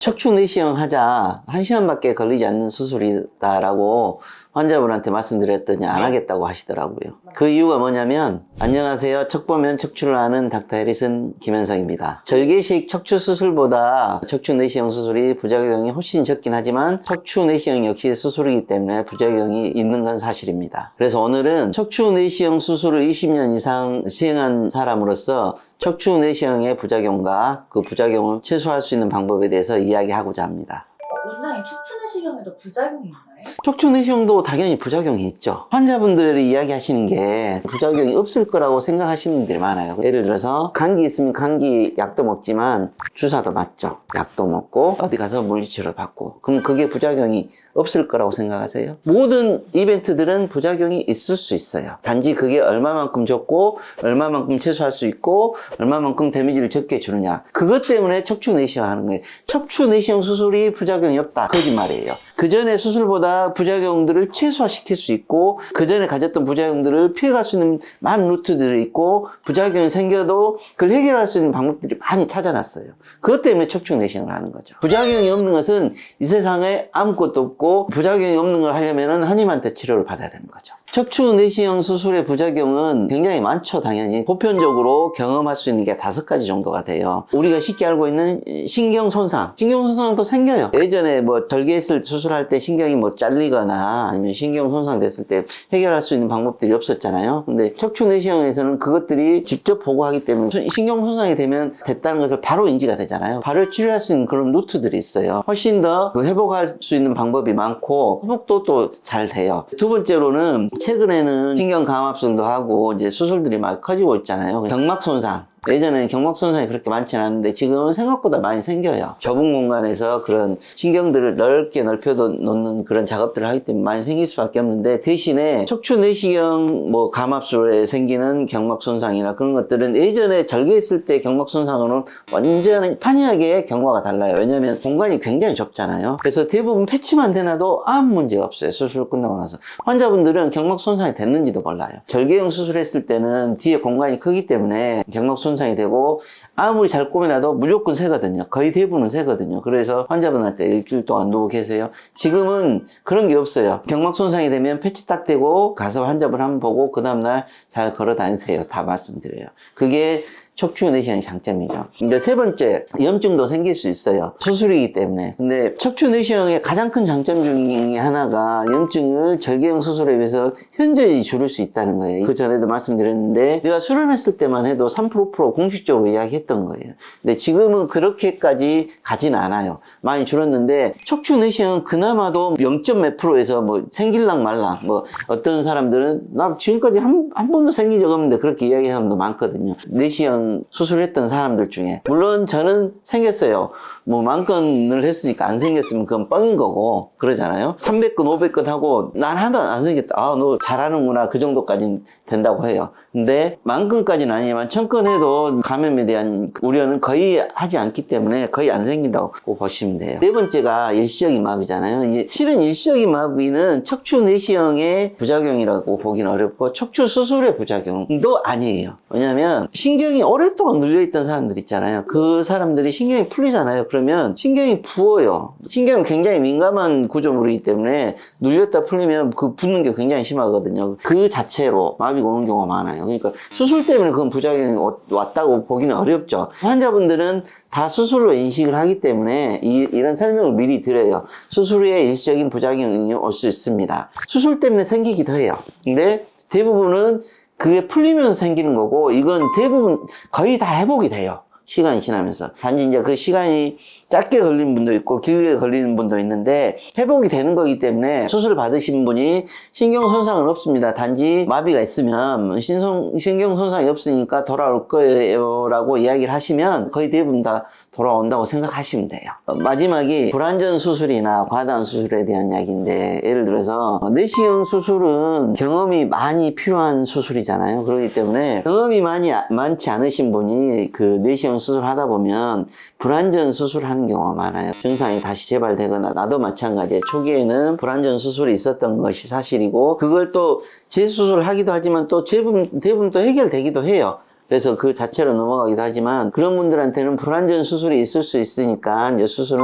척추 내시경 하자 1시간밖에 걸리지 않는 수술이다라고 환자분한테 말씀드렸더니 안 하겠다고 하시더라고요. 그 이유가 뭐냐면, 안녕하세요, 척보면 척추를 아는 닥터 해리슨 김현성입니다. 절개식 척추 수술보다 척추 내시경 수술이 부작용이 훨씬 적긴 하지만 척추 내시경 역시 수술이기 때문에 부작용이 있는 건 사실입니다. 그래서 오늘은 척추 내시경 수술을 20년 이상 시행한 사람으로서 척추 내시경의 부작용과 그 부작용을 최소화할 수 있는 방법에 대해서 이야기하고자 합니다. 원장님, 척추 내시경에도 부작용이 있나요? 척추 내시경도 당연히 부작용이 있죠. 환자분들이 이야기하시는 게 부작용이 없을 거라고 생각하시는 분들이 많아요. 예를 들어서 감기 있으면 감기 약도 먹지만 주사도 맞죠. 약도 먹고 어디 가서 물리치료 받고, 그럼 그게 부작용이 없을 거라고 생각하세요? 모든 이벤트들은 부작용이 있을 수 있어요. 단지 그게 얼마만큼 적고 얼마만큼 최소화할 수 있고 얼마만큼 데미지를 적게 주느냐, 그것 때문에 척추 내시경 하는 거예요. 척추 내시경 수술이 부작용이 없다, 거짓말이에요. 그 전에 수술보다 부작용들을 최소화시킬 수 있고 그 전에 가졌던 부작용들을 피해갈 수 있는 많은 루트들이 있고, 부작용이 생겨도 그걸 해결할 수 있는 방법들이 많이 찾아놨어요. 그것 때문에 척추 내시경을 하는 거죠. 부작용이 없는 것은 이 세상에 아무것도 없고, 부작용이 없는 걸 하려면 한의한테 치료를 받아야 되는 거죠. 척추 내시경 수술의 부작용은 굉장히 많죠. 당연히 보편적으로 경험할 수 있는 게 5가지 정도가 돼요. 우리가 쉽게 알고 있는 신경손상, 신경손상도 생겨요. 예전에 뭐 절개했을 수술할 때 신경이 뭐 잘리거나 아니면 신경손상 됐을 때 해결할 수 있는 방법들이 없었잖아요. 근데 척추 내시경에서는 그것들이 직접 보고하기 때문에 신경손상이 되면 됐다는 것을 바로 인지가 되잖아요. 바로 치료할 수 있는 그런 루트들이 있어요. 훨씬 더 회복할 수 있는 방법이 많고 회복도 또 잘 돼요. 두 번째로는 최근에는 신경감압술도 하고 이제 수술들이 막 커지고 있잖아요. 경막손상, 예전에는 경막손상이 그렇게 많지는 않은데 지금은 생각보다 많이 생겨요. 좁은 공간에서 그런 신경들을 넓게 넓혀 놓는 그런 작업들을 하기 때문에 많이 생길 수밖에 없는데, 대신에 척추 내시경 뭐 감압술에 생기는 경막손상이나 그런 것들은 예전에 절개했을 때 경막손상으로는 완전히 판이하게 경과가 달라요. 왜냐하면 공간이 굉장히 좁잖아요. 그래서 대부분 패치만 대놔도 아무 문제가 없어요. 수술 끝나고 나서. 환자분들은 경막손상이 됐는지도 몰라요. 절개형 수술했을 때는 뒤에 공간이 크기 때문에 경막손상이 되고 아무리 잘 꾸며놔도 무조건 새거든요. 거의 대부분은 새거든요. 그래서 환자분한테 일주일 동안 누워 계세요. 지금은 그런 게 없어요. 경막 손상이 되면 패치 딱 되고 가서 환자분 한번 보고 그 다음날 잘 걸어 다니세요. 다 말씀드려요. 그게 척추 내시경의 장점이죠. 근데 세 번째, 염증도 생길 수 있어요. 수술이기 때문에. 근데 척추 내시경의 가장 큰 장점 중에 하나가 염증을 절개형 수술에 비해서 현저히 줄일 수 있다는 거예요. 그 전에도 말씀드렸는데 내가 수련했을 때만 해도 3% 공식적으로 이야기했던 거예요. 근데 지금은 그렇게까지 가진 않아요. 많이 줄었는데 척추 내시경은 그나마도 0몇 %에서 뭐 생길랑 말랑, 뭐 어떤 사람들은 나 지금까지 한 번도 생긴 적 없는데 그렇게 이야기하는 사람도 많거든요. 내시경 수술했던 사람들 중에. 물론 저는 생겼어요. 뭐 10,000건을 했으니까 안 생겼으면 그건 뻥인 거고 그러잖아요. 300건 500건 하고 난 하나도 안 생겼다, 아 너 잘하는구나, 그 정도까지는 된다고 해요. 근데 10,000건까지는 아니지만 1,000건 해도 감염에 대한 우려는 거의 하지 않기 때문에 거의 안 생긴다고 보시면 돼요. 네 번째가 일시적인 마비잖아요. 실은 일시적인 마비는 척추 내시경의 부작용이라고 보기는 어렵고 척추 수술의 부작용도 아니에요. 왜냐하면 신경이 오랫동안 눌려있던 사람들 있잖아요. 그 사람들이 신경이 풀리잖아요. 그러면 신경이 부어요. 신경은 굉장히 민감한 구조물이기 때문에 눌렸다 풀리면 그 붓는 게 굉장히 심하거든요. 그 자체로 마비가 오는 경우가 많아요. 그러니까 수술 때문에 그건 부작용이 왔다고 보기는 어렵죠. 환자분들은 다 수술로 인식을 하기 때문에 이런 설명을 미리 드려요. 수술 후에 일시적인 부작용이 올 수 있습니다. 수술 때문에 생기기도 해요. 근데 대부분은 그게 풀리면서 생기는 거고, 이건 대부분 거의 다 회복이 돼요. 시간이 지나면서. 단지 이제 그 시간이 짧게 걸리는 분도 있고 길게 걸리는 분도 있는데 회복이 되는 거기 때문에 수술 받으신 분이 신경 손상은 없습니다. 단지 마비가 있으면 신경 손상이 없으니까 돌아올 거예요 라고 이야기를 하시면 거의 대부분 다 돌아온다고 생각하시면 돼요. 마지막이 불완전 수술이나 과다한 수술에 대한 이야기인데, 예를 들어서 내시경 수술은 경험이 많이 필요한 수술이잖아요. 그렇기 때문에 경험이 많지 않으신 분이 그 내시경 수술 하다 보면 불완전 수술하는 경우가 많아요. 증상이 다시 재발되거나, 나도 마찬가지예요. 초기에는 불완전 수술이 있었던 것이 사실이고 그걸 또 재수술을 하기도 하지만 또 대부분 또 해결되기도 해요. 그래서 그 자체로 넘어가기도 하지만 그런 분들한테는 불완전 수술이 있을 수 있으니까 이제 수술은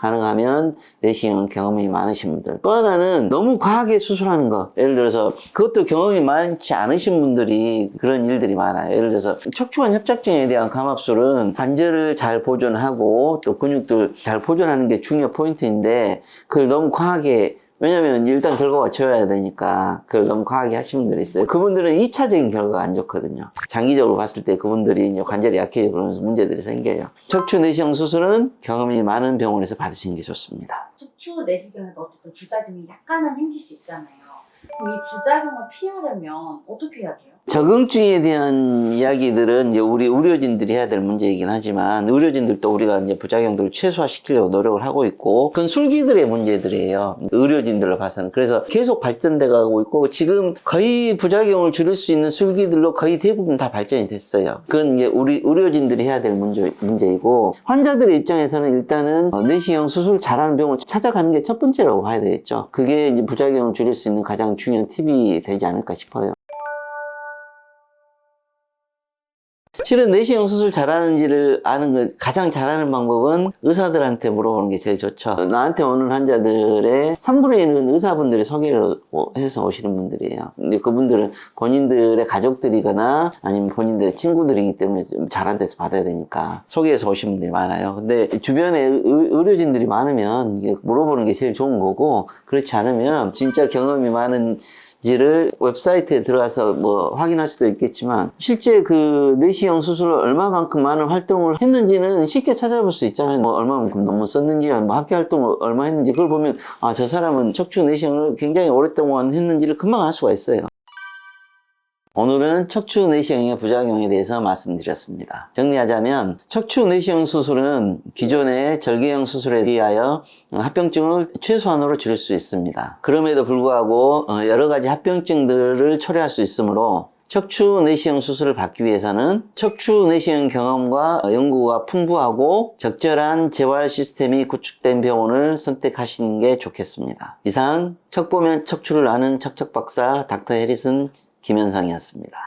가능하면 내시경 경험이 많으신 분들. 또 하나는 너무 과하게 수술하는 거. 예를 들어서 그것도 경험이 많지 않으신 분들이 그런 일들이 많아요. 예를 들어서 척추관 협착증에 대한 감압술은 관절을 잘 보존하고 또 근육들 잘 보존하는 게 중요 포인트인데 그걸 너무 과하게, 왜냐면 일단 결과가 좋아야 되니까 그걸 너무 과하게 하시는 분들이 있어요. 그분들은 2차적인 결과가 안 좋거든요. 장기적으로 봤을 때 그분들이 이제 관절이 약해지고 그러면서 문제들이 생겨요. 척추 내시경 수술은 경험이 많은 병원에서 받으시는 게 좋습니다. 척추 내시경에도 어쨌든 부작용이 약간은 생길 수 있잖아요. 그럼 이 부작용을 피하려면 어떻게 해야 돼요? 적응증에 대한 이야기들은 이제 우리 의료진들이 해야 될 문제이긴 하지만 의료진들도 우리가 이제 부작용들을 최소화시키려고 노력을 하고 있고 그건 술기들의 문제들이에요. 의료진들로 봐서는. 그래서 계속 발전돼 가고 있고 지금 거의 부작용을 줄일 수 있는 술기들로 거의 대부분 다 발전이 됐어요. 그건 이제 우리 의료진들이 해야 될 문제이고 환자들의 입장에서는 일단은 내시경 수술 잘하는 병원을 찾아가는 게 첫 번째라고 봐야 되겠죠. 그게 이제 부작용을 줄일 수 있는 가장 중요한 팁이 되지 않을까 싶어요. 실은 내시경 수술 잘하는지를 아는 가장 잘하는 방법은 의사들한테 물어보는 게 제일 좋죠. 나한테 오는 환자들의 3분의 1은 의사분들이 소개를 해서 오시는 분들이에요. 근데 그분들은 본인들의 가족들이거나 아니면 본인들의 친구들이기 때문에 좀 잘한 데서 받아야 되니까 소개해서 오시는 분들이 많아요. 근데 주변에 의료진들이 많으면 물어보는 게 제일 좋은 거고, 그렇지 않으면 진짜 경험이 많은 지를 웹사이트에 들어가서 뭐 확인할 수도 있겠지만 실제 그 내시경 수술을 얼마만큼 많은 활동을 했는지는 쉽게 찾아볼 수 있잖아요. 뭐 얼마만큼 논문 썼는지, 뭐 학교 활동을 얼마 했는지 그걸 보면 아, 저 사람은 척추 내시경을 굉장히 오랫동안 했는지를 금방 알 수가 있어요. 오늘은 척추 내시경의 부작용에 대해서 말씀드렸습니다. 정리하자면 척추 내시경 수술은 기존의 절개형 수술에 비하여 합병증을 최소한으로 줄일 수 있습니다. 그럼에도 불구하고 여러 가지 합병증들을 초래할 수 있으므로 척추 내시경 수술을 받기 위해서는 척추 내시경 경험과 연구가 풍부하고 적절한 재활 시스템이 구축된 병원을 선택하시는 게 좋겠습니다. 이상 척 보면 척추를 아는 척척박사 닥터 해리슨 김현상이었습니다.